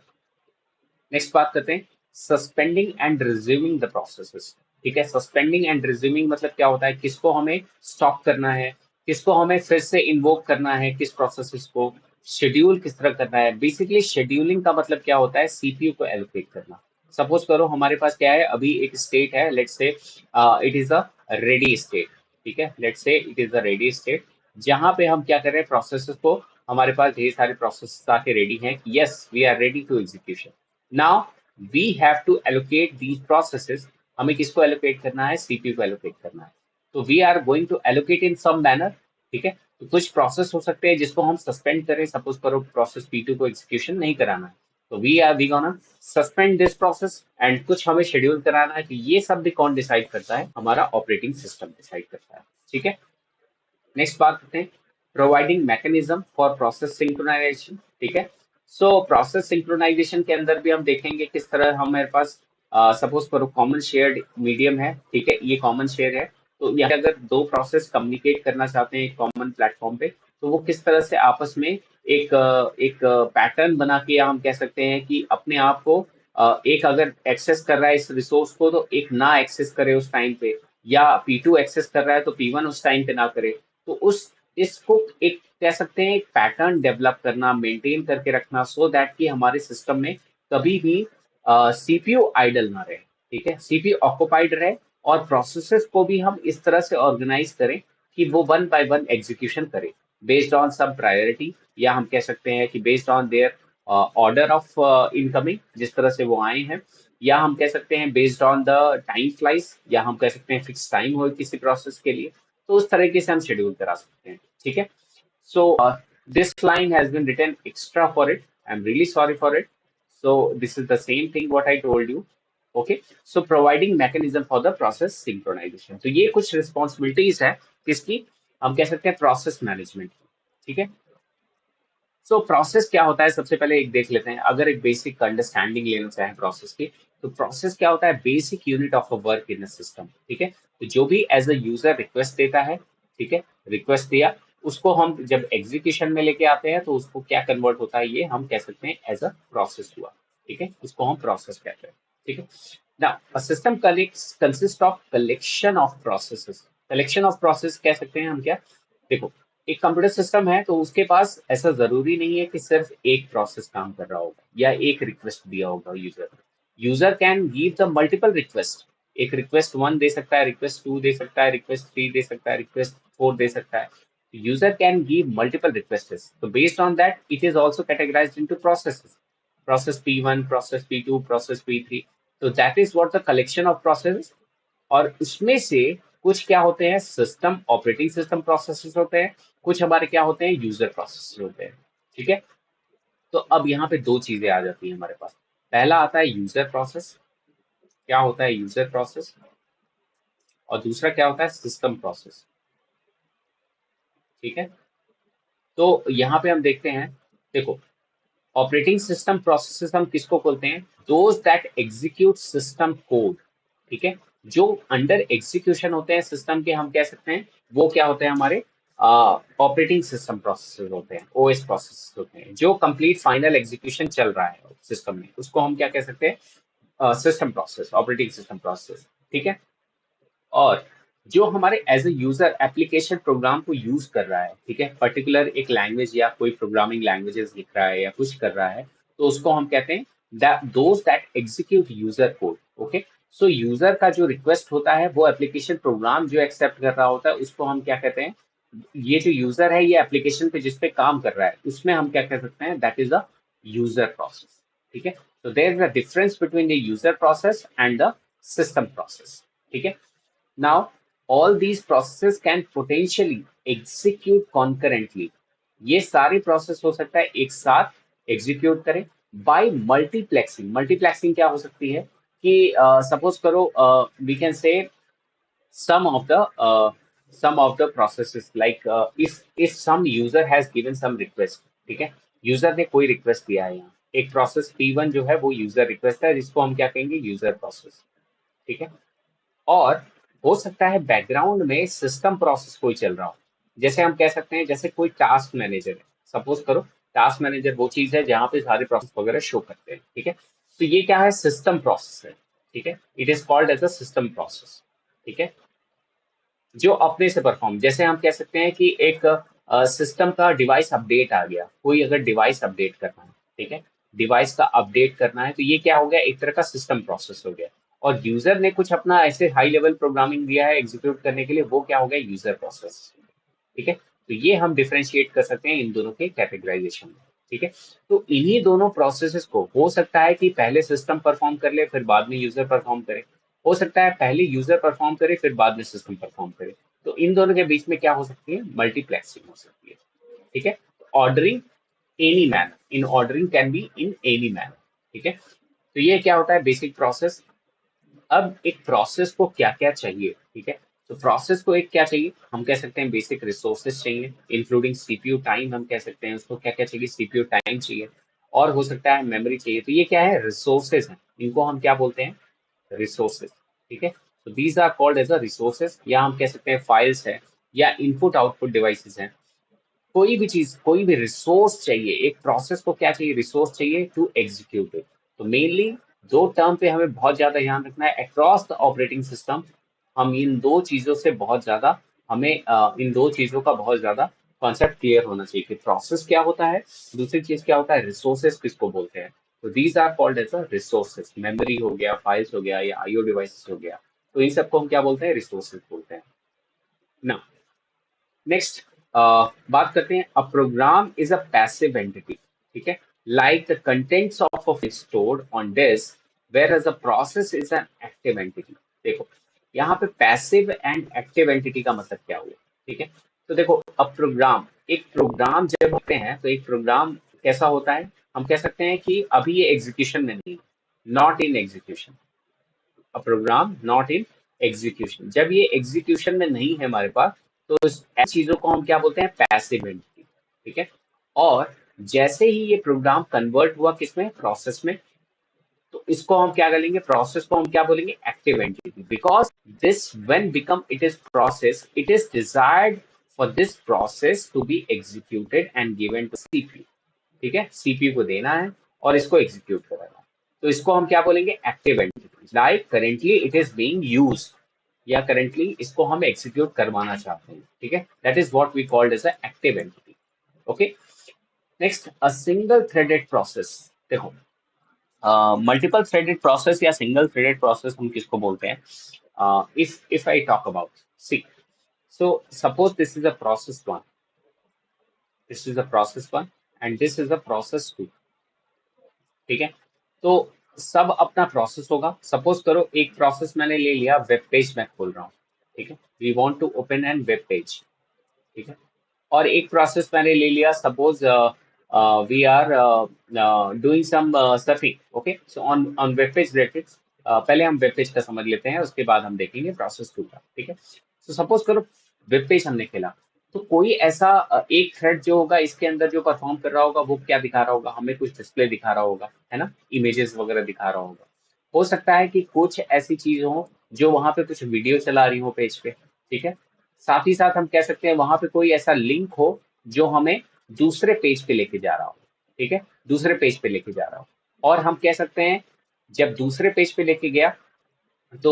नेक्स्ट बात करते हैं, suspending and resuming the processes. ठीक है। सस्पेंडिंग एंड रिज्यूमिंग मतलब क्या होता है, किसको हमें स्टॉप करना है, किसको हमें फिर से इन्वोक करना है, किस प्रोसेसेस को शेड्यूल किस तरह करना है। बेसिकली शेड्यूलिंग का मतलब क्या होता है, सीपीयू को एलोकेट करना। सपोज करो हमारे पास क्या है, अभी एक स्टेट है, let's say it is a ready state. ठीक है। Let's say it is a ready state, जहां पे हम क्या कर रहे हैं, प्रोसेसेस को, हमारे पास ढेर सारे प्रोसेस आके रेडी हैं, yes we are ready to execution. Now we have to allocate these processes. हमें किसको एलोकेट करना है, सीपीयू को एलोकेट करना है। तो we are going to allocate in some manner. ठीक है। तो कुछ प्रोसेस हो सकते हैं जिसको हम सस्पेंड करें, सपोज करो प्रोसेस P2 को एग्जीक्यूशन नहीं कराना है, तो we gonna suspend this process. And कुछ हमें शेड्यूल कराना है, तो ये सब भी कौन डिसाइड करता है, हमारा ऑपरेटिंग सिस्टम डिसाइड करता है। ठीक है। नेक्स्ट बात करते हैं, providing mechanism for process synchronisation. ठीक है। सो प्रोसेस सिंक्रोनाइजेशन के अंदर भी हम देखेंगे किस तरह हमारे पास सपोज करो कॉमन शेयर्ड मीडियम है। ठीक है। ये कॉमन शेयर है, तो यहाँ अगर दो प्रोसेस कम्युनिकेट करना चाहते हैं एक कॉमन प्लेटफॉर्म पे, तो वो किस तरह से आपस में एक पैटर्न बना के, या हम कह सकते हैं कि अपने आप को एक अगर एक्सेस कर रहा है इस रिसोर्स को, तो एक ना एक्सेस करे उस टाइम पे, या P2 एक्सेस कर रहा है तो P1 उस टाइम पे ना करे। तो उस इसको एक कह सकते हैं, एक पैटर्न डेवलप करना, मेंटेन करके रखना, सो दैट कि हमारे सिस्टम में कभी भी सीपीयू आइडल ना रहे। ठीक है। सीपीयू ऑक्युपाइड रहे, और प्रोसेसेस को भी हम इस तरह से ऑर्गेनाइज करें कि वो वन बाय वन एग्जीक्यूशन करे, बेस्ड ऑन सब प्रायोरिटी, या हम कह सकते हैं कि based on their order of incoming, जिस तरह से वो आए हैं, या हम कह सकते हैं based on the time slice, या हम कह सकते हैं फिक्स टाइम हो किसी प्रोसेस के लिए। तो उस तरीके से हम शेड्यूल करा सकते हैं। ठीक है। So this line has been written extra for it. I'm really sorry for it. So this is the same thing what I told you. Okay. So providing mechanism for the process synchronization. तो ये कुछ responsibilities है किसकी, हम कह सकते हैं process management की। ठीक है। सो प्रोसेस क्या होता है, सबसे पहले एक देख लेते हैं। अगर एक बेसिक अंडरस्टैंडिंग लेना चाहें प्रोसेस की, तो प्रोसेस क्या होता है, basic unit of a work in a system. ठीक है। तो जो भी एज अ यूजर रिक्वेस्ट देता है, ठीक है, रिक्वेस्ट दिया, उसको हम जब एग्जीक्यूशन में लेके आते हैं तो उसको क्या कन्वर्ट होता है, ये हम कह सकते हैं एज अ प्रोसेस हुआ। ठीक है, इसको हम प्रोसेस कहते हैं। ठीक है, now a system consist of collection of processes. Collection of process कह सकते हैं हम क्या, देखो एक कंप्यूटर सिस्टम है तो उसके पास ऐसा जरूरी नहीं है कि सिर्फ एक प्रोसेस काम कर रहा होगा या एक रिक्वेस्ट दिया होगा user. User can give the multiple request. एक रिक्वेस्ट वन दे सकता है, रिक्वेस्ट टू दे सकता है, रिक्वेस्ट थ्री दे सकता है, रिक्वेस्ट फोर दे सकता है। User can give multiple requests. So based on that, it is also categorized into processes. Process P1, process P2, process P3. So that is what the collection of processes। और उसमें से कुछ क्या होते हैं, system operating system processes होते हैं, कुछ हमारे क्या होते हैं, यूजर प्रोसेसेस होते हैं। ठीक है, तो अब यहाँ पे दो चीजें आ जाती हैं हमारे पास। पहला आता है यूजर प्रोसेस। क्या होता है यूजर प्रोसेस, और दूसरा क्या होता है सिस्टम प्रोसेस। ठीक है, तो यहाँ पे हम देखते हैं, देखो ऑपरेटिंग सिस्टम प्रोसेसेस हम किसको बोलते हैं, those that execute system code. ठीक है, जो अंडर एग्जीक्यूशन होते हैं सिस्टम के, हम कह सकते हैं वो क्या होते हैं हमारे ऑपरेटिंग सिस्टम प्रोसेसेस होते हैं, ओएस प्रोसेसेस होते हैं। जो कंप्लीट फाइनल एग्जीक्यूशन चल रहा है सिस्टम में उसको हम क्या कह सकते हैं, system process, operating system process. ठीक है, और जो हमारे as a user application program को यूज कर रहा है, ठीक है, पर्टिकुलर एक लैंग्वेज या कोई प्रोग्रामिंग लैंग्वेजेस लिख रहा है या कुछ कर रहा है, तो उसको हम कहते हैं those that execute user code. Okay, so user का जो रिक्वेस्ट होता है वो एप्लीकेशन प्रोग्राम जो एक्सेप्ट कर रहा होता है उसको हम क्या कहते हैं, ये जो यूजर है ये एप्लीकेशन पे जिसपे काम कर रहा है उसमें हम क्या कह सकते हैं, that is the user process. ठीक है, so there is a difference between the user process and the system process। ठीक है, now all these processes can potentially execute concurrently। ये सारे प्रोसेस हो सकता है एक साथ एग्जीक्यूट करें बाय मल्टीप्लेक्सिंग। मल्टीप्लेक्सिंग क्या हो सकती है कि सपोज करो we can say some of the uh, some of the processes like if some user has given some request। ठीक है, यूजर ने कोई रिक्वेस्ट दिया है, यहाँ एक प्रोसेस P1 जो है वो यूजर रिक्वेस्ट है जिसको हम क्या कहेंगे, यूजर प्रोसेस। ठीक है, और हो सकता है बैकग्राउंड में सिस्टम प्रोसेस कोई चल रहा हो। जैसे हम कह सकते हैं जैसे कोई टास्क मैनेजर है, सपोज करो टास्क मैनेजर वो चीज है जहाँ पे सारे प्रोसेस वगैरह शो करते हैं। ठीक है, तो ये क्या है, सिस्टम प्रोसेस है। ठीक है, it is called as a system process. ठीक है, जो अपने से परफॉर्म, जैसे हम कह सकते हैं कि एक सिस्टम का डिवाइस अपडेट आ गया, कोई अगर डिवाइस अपडेट करना है, ठीक है, डिवाइस का अपडेट करना है तो ये क्या हो गया, एक तरह का सिस्टम प्रोसेस हो गया। और यूजर ने कुछ अपना ऐसे हाई लेवल प्रोग्रामिंग दिया है एग्जीक्यूट करने के लिए, वो क्या हो गया, यूजर प्रोसेस। ठीक है, तो ये हम डिफरेंशिएट कर सकते हैं इन दोनों के कैटेगराइजेशन में। ठीक है, तो इन्हीं दोनों प्रोसेसेस को हो सकता है कि पहले सिस्टम परफॉर्म कर ले फिर बाद में यूजर परफॉर्म करे, हो सकता है पहले यूजर परफॉर्म करे फिर बाद में सिस्टम परफॉर्म करे। तो इन दोनों के बीच में क्या हो सकती है, मल्टीप्लेक्सिंग हो सकती है। ठीक है, ordering any manner, in ordering can be in any manner. ठीक है, तो ये क्या होता है बेसिक प्रोसेस। अब एक प्रोसेस को क्या क्या चाहिए, ठीक है, तो प्रोसेस को एक क्या चाहिए, हम कह सकते हैं बेसिक रिसोर्सेज चाहिए इंक्लूडिंग सीपीयू टाइम। हम कह सकते हैं उसको क्या क्या चाहिए, सीपीयू टाइम चाहिए, और हो सकता है मेमोरी चाहिए। तो ये क्या है, रिसोर्सेज हैं, इनको हम क्या बोलते हैं, रिसोर्सेज। ठीक है, तो these are called as a resources, या हम कह सकते हैं फाइल्स है या इनपुट आउटपुट डिवाइसेस हैं। कोई भी चीज, कोई भी रिसोर्स चाहिए, एक प्रोसेस को क्या चाहिए, रिसोर्स चाहिए टू एग्जीक्यूट इट। तो मेनली दो टर्म पे हमें बहुत ज्यादा ध्यान रखना है अक्रॉस द ऑपरेटिंग सिस्टम। हम इन दो चीजों से बहुत ज्यादा, हमें इन दो चीजों का बहुत ज्यादा कॉन्सेप्ट क्लियर होना चाहिए कि प्रोसेस क्या होता है, दूसरी चीज क्या होता है, रिसोर्सेज किसको बोलते हैं। तो these are called as a resources, memory हो गया, फाइल्स हो गया, या आईओ डिवाइसेस हो गया, तो इन सबको हम क्या बोलते हैं, रिसोर्सेज बोलते हैं ना। नेक्स्ट बात करते हैं, a program is a passive entity. ठीक है, like the contents of a file stored on disk, whereas a process is an active entity. देखो यहाँ पे पैसिव एंड एक्टिव एंटिटी का मतलब क्या हुआ। ठीक है, तो देखो अब प्रोग्राम, एक प्रोग्राम जब होते हैं तो एक प्रोग्राम कैसा होता है, हम कह सकते हैं कि अभी ये एग्जीक्यूशन में नहीं, not in execution. A program not in execution, जब ये एग्जीक्यूशन में नहीं है हमारे पास, तो ऐसी चीजों को हम क्या बोलते हैं, पैसिव एंटिटी। ठीक है, और जैसे ही ये प्रोग्राम कन्वर्ट हुआ किसमें, प्रोसेस में, तो इसको हम क्या करेंगे, प्रोसेस को हम क्या बोलेंगे, active entity. Because this when become it is process, it is desired for this process to be executed and given to CPU. ठीक है, सीपीयू को देना है और इसको एग्जीक्यूट कराना है। तो इसको हम क्या बोलेंगे, active entity. Like currently it is being used, या करेंटली इसको हम एग्जीक्यूट करवाना चाहते हैं। ठीक है, that is what we called as a active entity. Okay, next a single threaded process. देखो, मल्टीपल थ्रेडेड प्रोसेस या सिंगल थ्रेडेड प्रोसेस हम किसको बोलते हैं? If I talk about, see, so suppose this is a process one, this is a process one, and this is a process two. ठीक है, तो सब अपना प्रोसेस होगा। सपोज करो एक प्रोसेस मैंने ले लिया, वेब पेज मैं खोल रहा हूँ। ठीक है, we want to open an web page. ठीक है, और एक प्रोसेस मैंने ले लिया, suppose we are doing some surfing. Okay, so on on web page related, पहले हम वेब पेज का समझ लेते हैं, उसके बाद हम देखेंगे प्रोसेस टू का। ठीक है, तो सपोज करो वेब पेज हमने खेला, तो कोई ऐसा एक थ्रेड जो होगा इसके अंदर जो परफॉर्म कर रहा होगा, वो क्या दिखा रहा होगा, हमें कुछ डिस्प्ले दिखा रहा होगा, है ना, इमेजेस वगैरह दिखा रहा होगा। हो सकता है कि कुछ ऐसी चीज हो जो वहां पे कुछ वीडियो चला रही हो पेज पे। ठीक है, साथ ही साथ हम कह सकते हैं वहां पे कोई ऐसा लिंक हो जो हमें दूसरे पेज पे लेके जा रहा हो। ठीक है, दूसरे पेज पे लेके जा रहा हो। और हम कह सकते हैं जब दूसरे पेज पे लेके गया, तो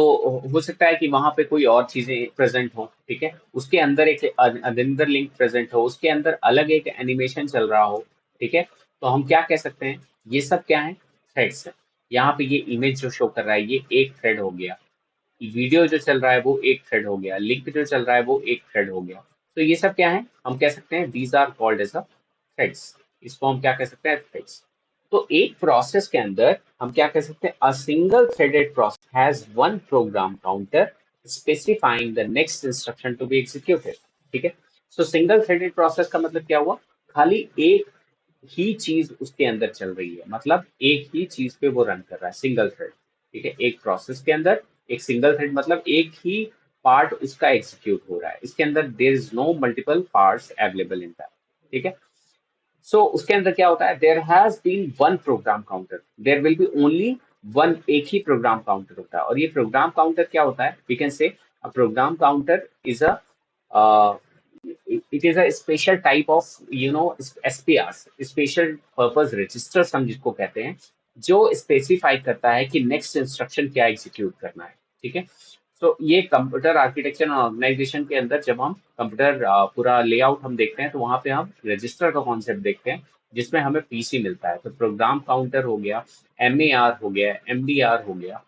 हो सकता है कि वहां पे कोई और चीजें प्रेजेंट हो। ठीक है, उसके अंदर एक अदर लिंक प्रेजेंट हो, उसके अंदर अलग एक एनिमेशन चल रहा हो। ठीक है, तो हम क्या कह सकते हैं, ये सब क्या है, थ्रेड्स है। यहाँ पे ये इमेज जो शो कर रहा है ये एक थ्रेड हो गया, वीडियो जो चल रहा है वो एक थ्रेड हो गया, लिंक जो चल रहा है वो एक थ्रेड हो गया। तो ये सब क्या है, हम कह सकते हैं these are called as a threads. इसको हम क्या कह सकते हैं, थ्रेड्स। तो एक प्रोसेस के अंदर हम क्या कह सकते हैं, a single threaded process has one program counter specifying the next instruction to be executed. ठीक है, सो सिंगल थ्रेडेड प्रोसेस का मतलब क्या हुआ, खाली एक ही चीज उसके अंदर चल रही है, मतलब एक ही चीज पे वो रन कर रहा है, सिंगल थ्रेड। ठीक है, एक प्रोसेस के अंदर एक सिंगल थ्रेड, मतलब एक ही पार्ट उसका एग्जीक्यूट हो रहा है, इसके अंदर there is no multiple parts available in that. ठीक है, सो उसके अंदर क्या होता है, there has been one program counter, there will be only one, एक ही प्रोग्राम काउंटर होता है। और ये प्रोग्राम काउंटर क्या होता है, we can say a program counter is a, it is a special type of, you know, SPRs, special purpose registers हम जिसको कहते हैं, जो स्पेसिफाई करता है कि नेक्स्ट इंस्ट्रक्शन क्या एग्जीक्यूट करना है। ठीक है, तो ये कंप्यूटर आर्किटेक्चर और ऑर्गेनाइजेशन के अंदर जब हम कंप्यूटर पूरा लेआउट हम देखते हैं, तो वहां पे हम रजिस्टर का कॉन्सेप्ट देखते हैं, जिसमें हमें पीसी मिलता है। तो प्रोग्राम काउंटर हो गया, MAR हो गया, MDR हो गया।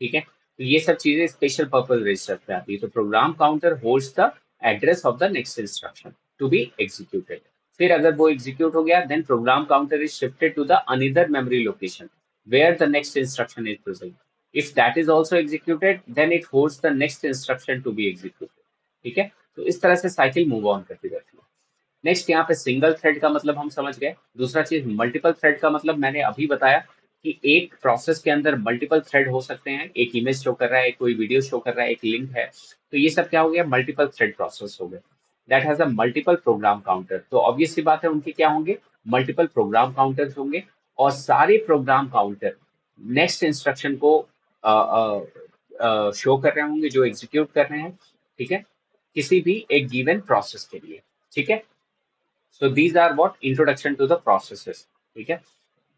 ठीक है, तो ये सब चीजें स्पेशल पर्पज रजिस्टर पे आती है। तो program counter holds the address of the next instruction to be executed. फिर अगर वो एग्जीक्यूट हो गया, then program counter is shifted to the another memory location where the next instruction is present. If that is also executed, then it holds the next instruction to be executed. ठीक है, तो इस तरह से cycle move on करती रहती है। Next, यहाँ पे सिंगल थ्रेड का मतलब हम समझ गए। दूसरा चीज मल्टीपल थ्रेड का मतलब मैंने अभी बताया कि एक प्रोसेस के अंदर मल्टीपल थ्रेड हो सकते हैं, एक इमेज शो कर रहा है, कोई वीडियो शो कर रहा है, एक लिंक है। तो ये सब क्या हो गया, मल्टीपल थ्रेड प्रोसेस हो गए। That has a multiple program counter. तो ऑब्वियस सी बात है, उनके क्या होंगे, मल्टीपल प्रोग्राम काउंटर्स होंगे। और सारे प्रोग्राम काउंटर नेक्स्ट इंस्ट्रक्शन को शो कर रहे होंगे, जो एग्जीक्यूट कर रहे हैं। ठीक है, किसी भी एक गिवन प्रोसेस के लिए। ठीक है, so these are what introduction to the processes. ठीक है,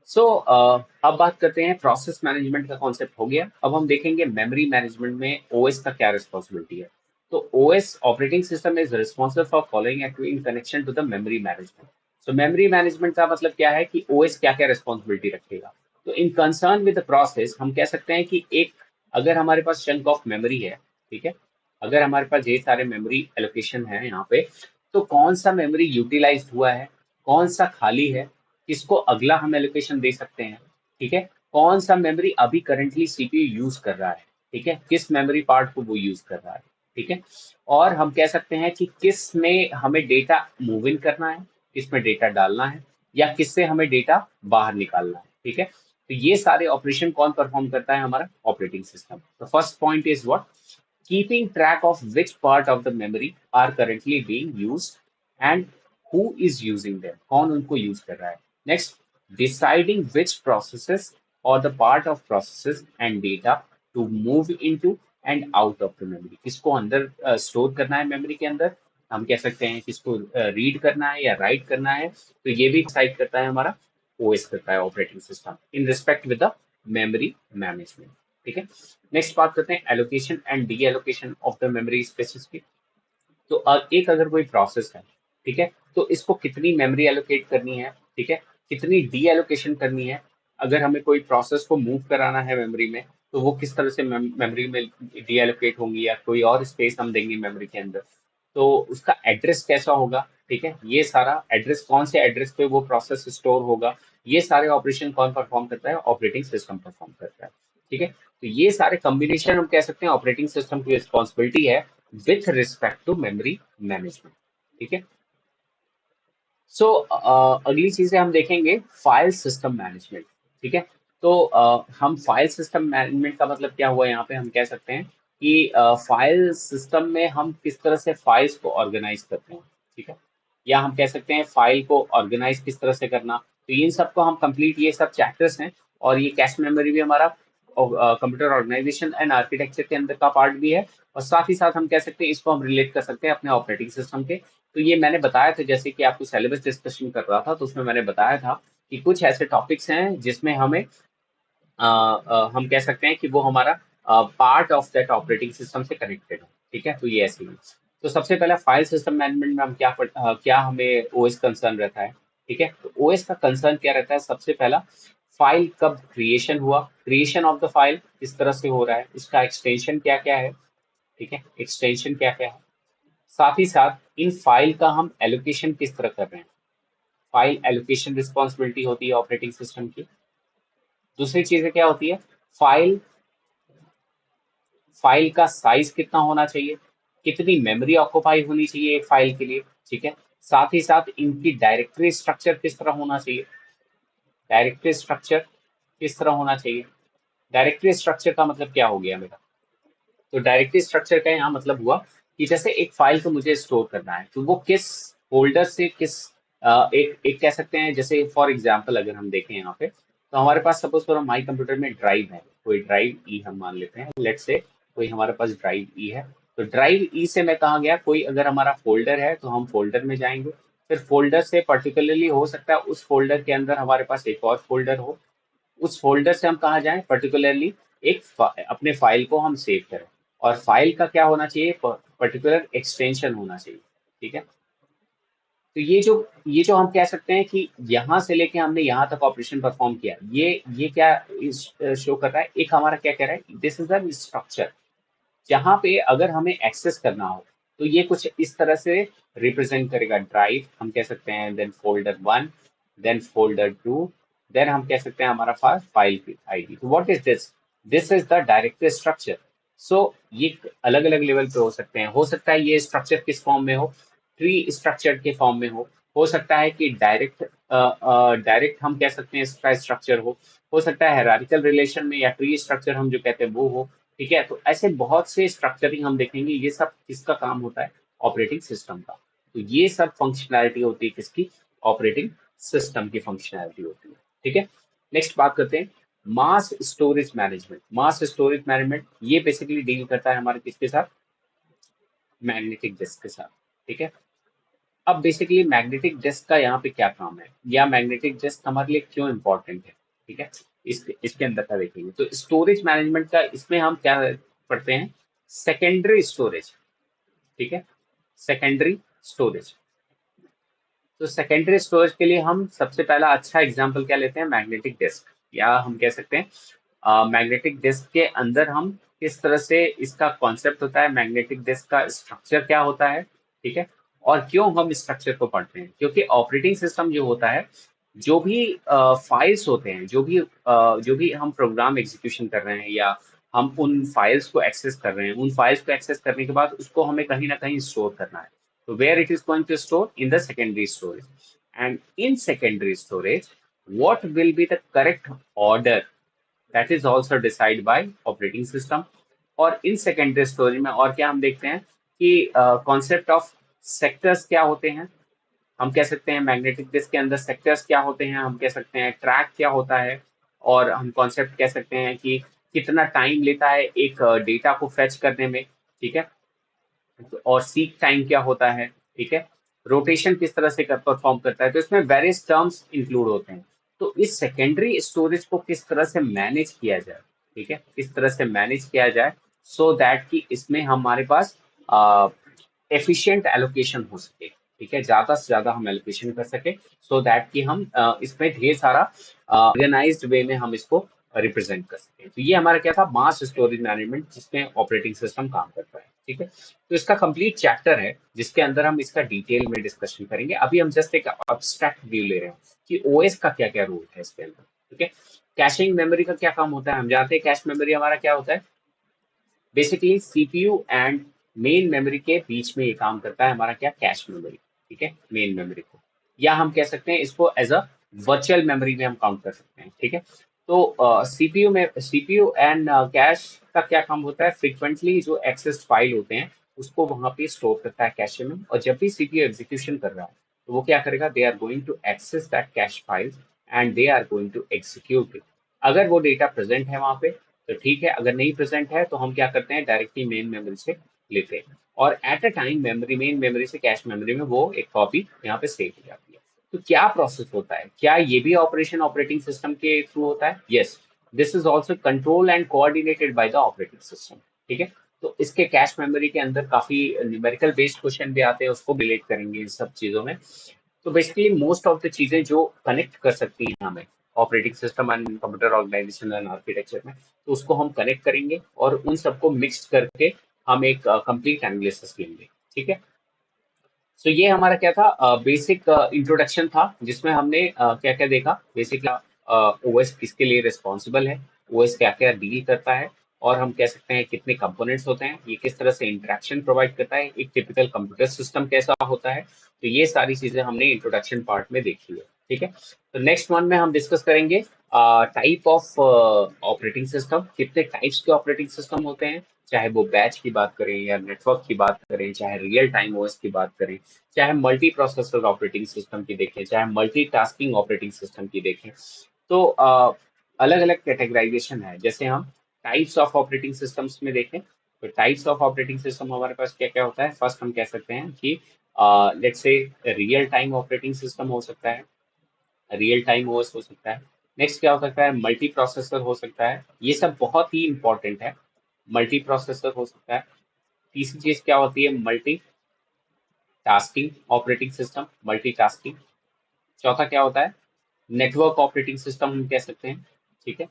सो अब बात करते हैं प्रोसेस मैनेजमेंट का कॉन्सेप्ट हो गया। अब हम देखेंगे मेमोरी मैनेजमेंट में ओएस का क्या रिस्पॉन्सिबिलिटी है। तो OS, operating system, is responsible for following activity in connection to the memory management. So memory management का मतलब क्या है कि ओएस क्या क्या रिस्पॉन्सिबिलिटी रखेगा। तो इन कंसर्न विद द प्रोसेस हम कह सकते हैं कि एक, अगर हमारे पास चंक ऑफ मेमोरी है, ठीक है, अगर हमारे पास ढेर सारे मेमोरी एलोकेशन है यहाँ पे, तो कौन सा मेमोरी यूटिलाइज हुआ है, कौन सा खाली है, किसको अगला हम एलोकेशन दे सकते हैं। ठीक है, कौन सा मेमोरी अभी करंटली सीपीयू यूज कर रहा है। ठीक है, किस मेमोरी पार्ट को वो यूज कर रहा है। ठीक है, और हम कह सकते हैं कि किस में हमें डेटा मूव इन करना है, किस में डेटा डालना है, या किससे हमें डेटा बाहर निकालना है। ठीक है, तो ये सारे ऑपरेशन कौन परफॉर्म करता है, हमारा ऑपरेटिंग सिस्टम। तो first point is what, keeping track of which part of the memory are currently being used and who is using them, कौन उनको यूज कर रहा है। Next, deciding which processes or the part of processes and data to move into and out of the memory, किसको अंदर store करना है memory के अंदर, हम कह सकते हैं कि इसको रीड करना है या राइट करना है, तो ये भी डिसाइड करता है हमारा ओएस, करता है operating system in respect with the memory management. ठीक है। नेक्स्ट बात करते हैं allocation and D allocation of the memory spaces की। तो एक अगर कोई प्रोसेस है, ठीक है, तो इसको कितनी मेमोरी एलोकेट करनी है, ठीक है, कितनी डी एलोकेशन करनी है। अगर हमें कोई प्रोसेस को मूव कराना है मेमोरी में, तो वो किस तरह से मेमोरी में डी एलोकेट होंगी या कोई और स्पेस हम देंगे मेमोरी के अंदर, तो उसका एड्रेस कैसा होगा, ठीक है, ये सारा एड्रेस, कौन से एड्रेस पे वो प्रोसेस स्टोर होगा, ये सारे ऑपरेशन कौन परफॉर्म करता है, ऑपरेटिंग सिस्टम परफॉर्म करता है। ठीक है। तो ये सारे कॉम्बिनेशन हम कह सकते हैं ऑपरेटिंग सिस्टम की रिस्पॉन्सिबिलिटी है with respect to memory management. ठीक है। सो अगली चीजें हम देखेंगे फाइल सिस्टम मैनेजमेंट। ठीक है। तो हम फाइल सिस्टम मैनेजमेंट का मतलब क्या हुआ यहाँ पे, हम कह सकते हैं कि फाइल सिस्टम में हम किस तरह से फाइल्स को ऑर्गेनाइज करते हैं। ठीक है। या हम कह सकते हैं फाइल को ऑर्गेनाइज किस तरह से करना। तो इन सबको हम कंप्लीट, ये सब चैप्टर्स हैं, और ये कैश मेमोरी भी हमारा कंप्यूटर ऑर्गेनाइजेशन एंड आर्किटेक्चर के अंदर का पार्ट भी है, और साथ ही साथ हम कह सकते हैं इसको हम रिलेट कर सकते हैं अपने ऑपरेटिंग सिस्टम के। तो ये मैंने बताया था, जैसे कि आपको सिलेबस डिस्कशन कर रहा था, तो उसमें मैंने बताया था कि कुछ ऐसे टॉपिक्स हैं जिसमें हमें हम कह सकते हैं कि वो हमारा part of that operating system से कनेक्टेड है। ठीक है। तो ये ऐसे ही। तो सबसे पहले फाइल सिस्टम मैनेजमेंट में हम क्या हमें ओएस कंसर्न रहता है। ठीक है। तो ओएस का कंसर्न क्या रहता है, सबसे पहला, फाइल कब क्रिएशन हुआ, क्रिएशन ऑफ द फाइल किस तरह से हो रहा है, इसका एक्सटेंशन क्या क्या है। ठीक है। एक्सटेंशन क्या क्या है। साथ ही साथ इन फाइल का हम एलोकेशन किस तरह कर रहे हैं, फाइल एलोकेशन रिस्पॉन्सिबिलिटी होती है ऑपरेटिंग सिस्टम की। दूसरी चीजें क्या होती है, फाइल फाइल का साइज कितना होना चाहिए, कितनी मेमोरी ऑक्यूपाई होनी चाहिए एक फाइल के लिए। ठीक है। साथ ही साथ इनकी डायरेक्टरी स्ट्रक्चर किस तरह होना चाहिए, डायरेक्टरी स्ट्रक्चर किस तरह होना चाहिए। डायरेक्टरी स्ट्रक्चर का मतलब क्या हो गया मेरा, तो डायरेक्टरी स्ट्रक्चर का यहाँ मतलब हुआ कि जैसे एक फाइल को मुझे स्टोर करना है, तो वो किस फोल्डर से किस एक एक कह सकते हैं, जैसे फॉर एग्जांपल अगर हम देखें यहाँ पे, तो हमारे पास सपोज करो माई कंप्यूटर में ड्राइव है, कोई ड्राइव ई हम मान लेते हैं, लेट्स से कोई हमारे पास ड्राइव ई है। तो ड्राइव ई से मैं कहा गया, कोई अगर हमारा फोल्डर है तो हम फोल्डर में जाएंगे, फिर फोल्डर से पर्टिकुलरली हो सकता है उस फोल्डर के अंदर हमारे पास एक और फोल्डर हो, उस फोल्डर से हम कहाँ जाएं पर्टिकुलरली, अपने फाइल को हम सेव करें, और फाइल का क्या होना चाहिए, पर्टिकुलर एक्सटेंशन होना चाहिए। ठीक है। तो ये जो हम कह सकते हैं कि यहाँ से लेके हमने यहाँ तक ऑपरेशन परफॉर्म किया, ये क्या शो कर रहा है, एक हमारा क्या कह रहा है, दिस इज द स्ट्रक्चर, जहाँ पे अगर हमें एक्सेस करना हो, तो ये कुछ इस तरह से रिप्रेजेंट करेगा, ड्राइव हम कह सकते हैं, then folder one, then folder two, देन हम कह सकते हैं हमारा फाइल की आईडी। तो what is this, this is the directory structure. So ये अलग अलग लेवल पे हो सकता है ये स्ट्रक्चर किस फॉर्म में हो, ट्री स्ट्रक्चर के फॉर्म में हो सकता है कि डायरेक्ट हम कह सकते हैं इसका स्ट्रक्चर हो सकता है हायरार्किकल रिलेशन में, या ट्री स्ट्रक्चर हम जो कहते हैं वो हो। ठीक है। तो ऐसे बहुत से स्ट्रक्चरिंग हम देखेंगे, ये सब किसका काम होता है, ऑपरेटिंग सिस्टम का। तो ये सब फंक्शनैलिटी होती है किसकी, ऑपरेटिंग सिस्टम की फंक्शनैलिटी होती है। ठीक है। नेक्स्ट बात करते हैं mass storage management. Mass storage management ये बेसिकली डील करता है हमारे किसके साथ, मैग्नेटिक डिस्क के साथ। ठीक है। अब बेसिकली मैग्नेटिक डिस्क का यहाँ पे क्या काम है, या मैग्नेटिक डिस्क हमारे लिए क्यों इंपॉर्टेंट है। ठीक है। इसके अंदर का देखेंगे, तो स्टोरेज मैनेजमेंट का इसमें हम क्या पढ़ते हैं, सेकेंडरी स्टोरेज। ठीक है। Secondary storage. तो सेकेंडरी स्टोरेज के लिए हम सबसे पहला अच्छा एग्जांपल क्या लेते हैं, मैग्नेटिक डिस्क, या हम कह सकते हैं मैग्नेटिक डिस्क के अंदर हम किस तरह से इसका कॉन्सेप्ट होता है, मैग्नेटिक डिस्क का स्ट्रक्चर क्या होता है। ठीक है। और क्यों हम स्ट्रक्चर को पढ़ते हैं, क्योंकि ऑपरेटिंग सिस्टम जो होता है, जो भी फाइल्स होते हैं, जो भी हम प्रोग्राम एग्जीक्यूशन कर रहे हैं, या हम उन फाइल्स को एक्सेस कर रहे हैं, उन फाइल्स को एक्सेस करने के बाद उसको हमें कहीं ना कहीं स्टोर करना है। So where it is going to store, in the secondary storage. And in secondary storage, what will be the correct order, that is also decided by operating system. और इन सेकेंडरी स्टोरेज में और क्या हम देखते हैं कि concept of sectors क्या होते हैं, हम कह सकते हैं मैग्नेटिक डिस्क के अंदर सेक्टर्स क्या होते हैं, हम कह सकते हैं ट्रैक क्या होता है, और हम कॉन्सेप्ट कह सकते हैं कि कितना टाइम लेता है एक डेटा को फेच करने में। ठीक है। और सीक टाइम क्या होता है, ठीक है, रोटेशन किस तरह से परफॉर्म करता है, तो इसमें वेरियस टर्म्स इंक्लूड होते हैं। तो इस सेकेंडरी स्टोरेज को किस तरह से मैनेज किया जाए, ठीक है, किस तरह से मैनेज किया जाए सो दैट कि इसमें हमारे पास एफिशिएंट एलोकेशन हो सके, ठीक है, ज्यादा से ज्यादा हम एलोकेशन कर सके सो दैट कि हम इसमें ढेर सारा ऑर्गेनाइज्ड वे में हम इसको रिप्रेजेंट कर सकें। तो ये हमारा क्या था, मास स्टोरेज मैनेजमेंट, जिसमें ऑपरेटिंग सिस्टम काम करता है, ठीक है। तो इसका कंप्लीट चैप्टर है जिसके अंदर हम इसका डिटेल में डिस्कशन करेंगे। अभी हम जस्ट एक अब्स्ट्रैक्ट व्यू ले रहे हैं कि ओएस का क्या क्या रोल है इसके अंदर, ठीक है। कैशिंग मेमोरी का क्या काम होता है, हम जानते हैं कैश मेमोरी हमारा क्या होता है, basically CPU and main memory के बीच में ये काम करता है हमारा क्या, कैश मेमोरी, ठीक है, मेन मेमोरी को, या हम कह सकते हैं इसको एज अ वर्चुअल मेमोरी में हम काउंट कर सकते हैं, ठीक है। तो सीपीयू में सीपीयू एंड कैश का क्या काम होता है, फ्रिक्वेंटली जो एक्सेस फाइल होते हैं उसको वहां पे स्टोर करता है कैशे में, और जब भी सीपीयू एग्जीक्यूशन कर रहा है तो वो क्या करेगा, they are going to access that cache files and they are going to execute it. अगर वो डेटा प्रेजेंट है वहां पे तो ठीक है, अगर नहीं प्रेजेंट है तो हम क्या करते हैं, डायरेक्टली मेन मेमोरी से लेते हैं, और at a time memory, main memory से कैश मेमोरी में वो एक कॉपी यहाँ पे सेव हो जाती है। तो क्या प्रोसेस होता है, क्या ये भी ऑपरेशन ऑपरेटिंग सिस्टम के थ्रू होता है, yes, this is also control and coordinated by the operating system, ठीक है। तो इसके कैश मेमोरी के अंदर काफी न्यूमेरिकल बेस्ड क्वेश्चन भी आते हैं, उसको रिलेट करेंगे इन सब चीजों में। तो बेसिकली मोस्ट ऑफ द चीजें जो कनेक्ट कर सकती हैं हमें operating system and computer organization and architecture में, तो उसको हम कनेक्ट करेंगे और उन सबको मिक्स करके हम एक कंप्लीट एनालिसिस लेंगे, ठीक है। सो ये हमारा क्या था, बेसिक इंट्रोडक्शन था जिसमें हमने क्या क्या देखा, बेसिक ओएस किसके लिए रिस्पॉन्सिबल है, ओएस क्या क्या डील करता है, और हम कह सकते हैं कितने कंपोनेंट्स होते हैं, ये किस तरह से इंटरेक्शन प्रोवाइड करता है, एक टिपिकल कंप्यूटर सिस्टम कैसा होता है। तो ये सारी चीजें हमने इंट्रोडक्शन पार्ट में देखी है, ठीक है। तो नेक्स्ट वन में हम डिस्कस करेंगे टाइप ऑफ ऑपरेटिंग सिस्टम, कितने टाइप्स के ऑपरेटिंग सिस्टम होते हैं, चाहे वो बैच की बात करें या नेटवर्क की बात करें, चाहे रियल टाइम ओएस की बात करें, चाहे मल्टी प्रोसेसर ऑपरेटिंग सिस्टम की देखें, चाहे मल्टी टास्किंग ऑपरेटिंग सिस्टम की देखें। तो अलग अलग कैटेगराइजेशन है, जैसे हम टाइप्स ऑफ ऑपरेटिंग सिस्टम्स में देखें तो टाइप्स ऑफ ऑपरेटिंग सिस्टम हमारे पास क्या क्या होता है, फर्स्ट हम कह सकते हैं कि let's say real time operating system हो सकता है, रियल टाइम ओएस हो सकता है। नेक्स्ट क्या हो सकता है, मल्टी प्रोसेसर हो सकता है, ये सब बहुत ही इंपॉर्टेंट है, मल्टी प्रोसेसर हो सकता है। तीसरी चीज क्या होती है, multi tasking operating system, multitasking. चौथा क्या होता है, नेटवर्क ऑपरेटिंग सिस्टम हम कह सकते हैं, ठीक है,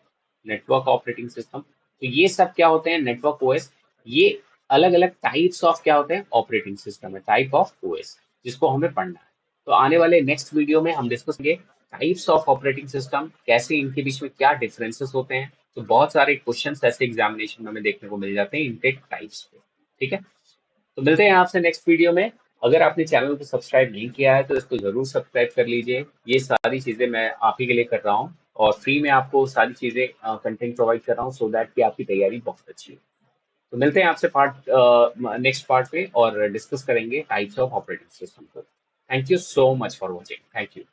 नेटवर्क ऑपरेटिंग सिस्टम। तो ये सब क्या होते हैं, नेटवर्क ओएस, ये अलग अलग टाइप्स ऑफ क्या होते हैं, ऑपरेटिंग सिस्टम है, टाइप ऑफ ओएस, जिसको हमें पढ़ना है। तो आने वाले नेक्स्ट वीडियो में हम डिस्कस करेंगे टाइप्स ऑफ ऑपरेटिंग सिस्टम, कैसे इनके बीच में क्या डिफरेंसेस होते हैं। तो बहुत सारे क्वेश्चंस ऐसे एग्जामिनेशन में हमें देखने को मिल जाते हैं इनके टाइप्स पे, ठीक है। तो मिलते हैं आपसे नेक्स्ट वीडियो में। अगर आपने चैनल को सब्सक्राइब नहीं किया है तो इसको जरूर सब्सक्राइब कर लीजिए, ये सारी चीजें मैं आप ही के लिए कर रहा हूँ, और फ्री में आपको सारी चीजें कंटेंट प्रोवाइड कर रहा हूँ सो दैट कि आपकी तैयारी बहुत अच्छी हो। तो मिलते हैं आपसे नेक्स्ट पार्ट पे और डिस्कस करेंगे टाइप्स ऑफ ऑपरेटिंग सिस्टम को। Thank you so much for watching, thank you.